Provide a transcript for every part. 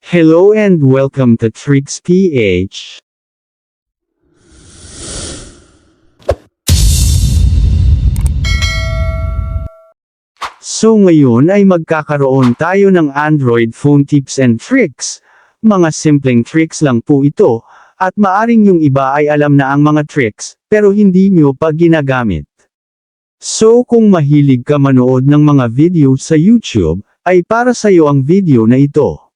Hello and welcome to Tricks PH. So ngayon ay magkakaroon tayo ng Android phone tips and tricks. Mga simpleng tricks lang po ito, at maaring yung iba ay alam na ang mga tricks, pero hindi nyo pa ginagamit. So kung mahilig ka manood ng mga video sa YouTube, ay para sa'yo ang video na ito.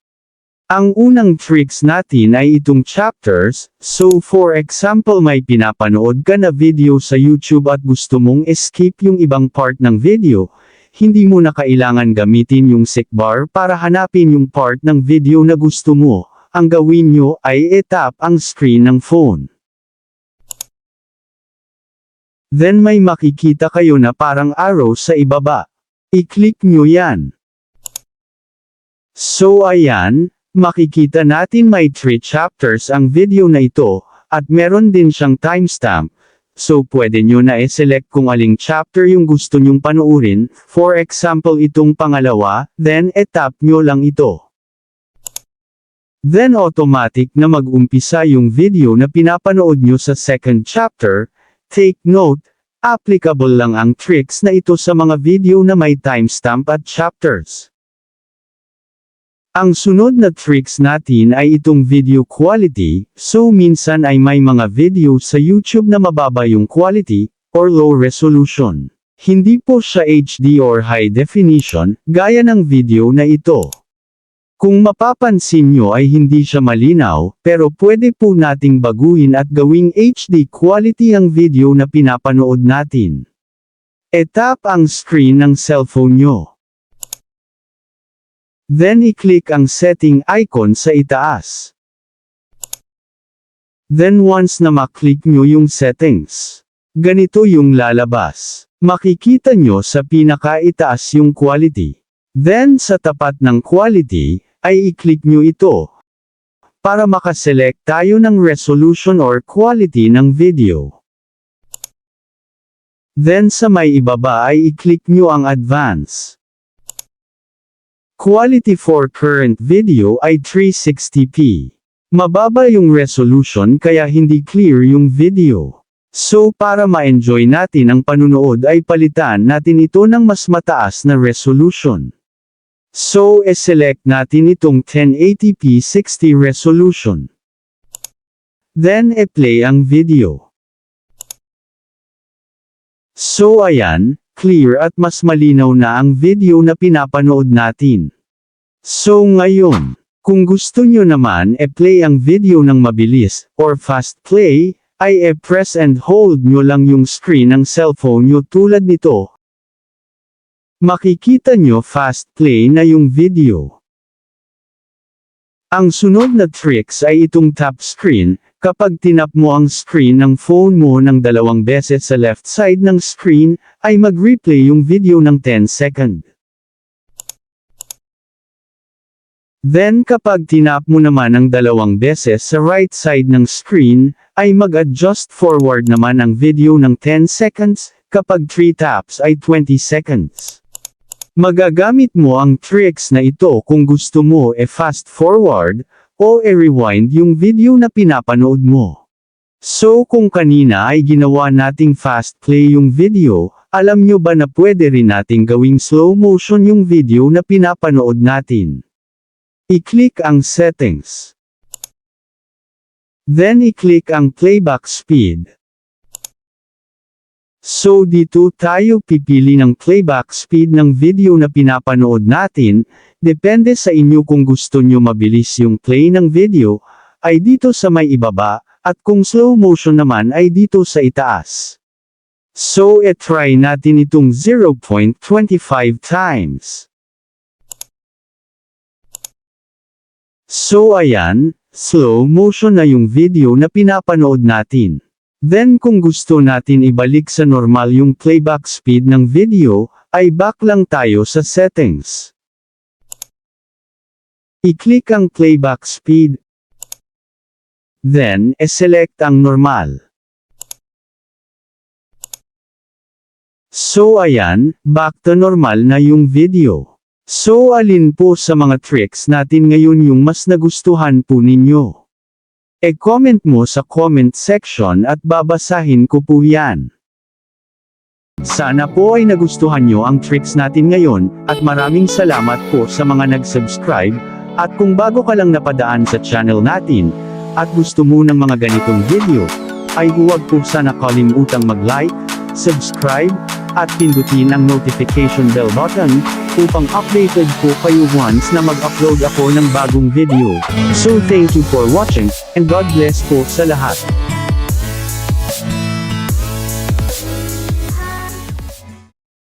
Ang unang tricks natin ay itong chapters, so for example may pinapanood ka na video sa YouTube at gusto mong escape yung ibang part ng video, hindi mo na kailangan gamitin yung seekbar para hanapin yung part ng video na gusto mo, ang gawin nyo ay i-tap ang screen ng phone. Then may makikita kayo na parang arrow sa ibaba. I-click nyo yan. So ayan, makikita natin may 3 chapters ang video na ito, at meron din siyang timestamp. So pwede nyo na i-select kung aling chapter yung gusto nyong panuurin, for example itong pangalawa, then i-tap nyo lang ito. Then automatic na mag-umpisa yung video na pinapanood nyo sa second chapter. Take note, applicable lang ang tricks na ito sa mga video na may timestamp at chapters. Ang sunod na tricks natin ay itong video quality, so minsan ay may mga video sa YouTube na mababa yung quality, or low resolution. Hindi po siya HD or high definition, gaya ng video na ito. Kung mapapansin nyo ay hindi siya malinaw, pero pwede po nating baguhin at gawing HD quality ang video na pinapanood natin. I-tap ang screen ng cellphone nyo. Then i-click ang setting icon sa itaas. Then once na maklik nyo yung settings, ganito yung lalabas. Makikita nyo sa pinakaitaas yung quality. Then sa tapat ng quality, ay i-click nyo ito, para makaselect tayo ng resolution or quality ng video. Then sa may ibaba ay i-click nyo ang advance. Quality for current video ay 360p. Mababa yung resolution kaya hindi clear yung video. So para ma-enjoy natin ang panunood ay palitan natin ito ng mas mataas na resolution. So i-select natin itong 1080p 60 resolution. Then i-play ang video. So ayan, clear at mas malinaw na ang video na pinapanood natin. So ngayon, kung gusto nyo naman i-play ang video ng mabilis, or fast play, ay i-press and hold nyo lang yung screen ng cellphone nyo tulad nito. Makikita nyo fast play na yung video. Ang sunod na tricks ay itong tap screen. Kapag tinap mo ang screen ng phone mo ng 2 beses sa left side ng screen, ay mag-replay yung video ng 10 second. Then kapag tinap mo naman ng 2 beses sa right side ng screen, ay mag-adjust forward naman ang video ng 10 seconds, kapag 3 taps ay 20 seconds. Magagamit mo ang tricks na ito kung gusto mo fast forward, o rewind yung video na pinapanood mo. So kung kanina ay ginawa nating fast play yung video, alam nyo ba na pwede rin nating gawing slow motion yung video na pinapanood natin? I-click ang settings. Then i-click ang playback speed. So dito tayo pipili ng playback speed ng video na pinapanood natin, depende sa inyo kung gusto nyo mabilis yung play ng video, ay dito sa may ibaba, at kung slow motion naman ay dito sa itaas. So try natin itong 0.25 times. So ayan, slow motion na yung video na pinapanood natin. Then kung gusto natin ibalik sa normal yung playback speed ng video, ay back lang tayo sa settings. I-click ang playback speed. Then, select ang normal. So ayan, back to normal na yung video. So alin po sa mga tricks natin ngayon yung mas nagustuhan po ninyo? E-comment mo sa comment section at babasahin ko po yan. Sana po ay nagustuhan nyo ang tricks natin ngayon, at maraming salamat po sa mga nag-subscribe, at kung bago ka lang napadaan sa channel natin, at gusto mo ng mga ganitong video, ay huwag po sana kalimutang mag-like, subscribe, at pindutin ang notification bell button, upang updated po kayo once na mag-upload ako ng bagong video. So thank you for watching, and God bless po sa lahat.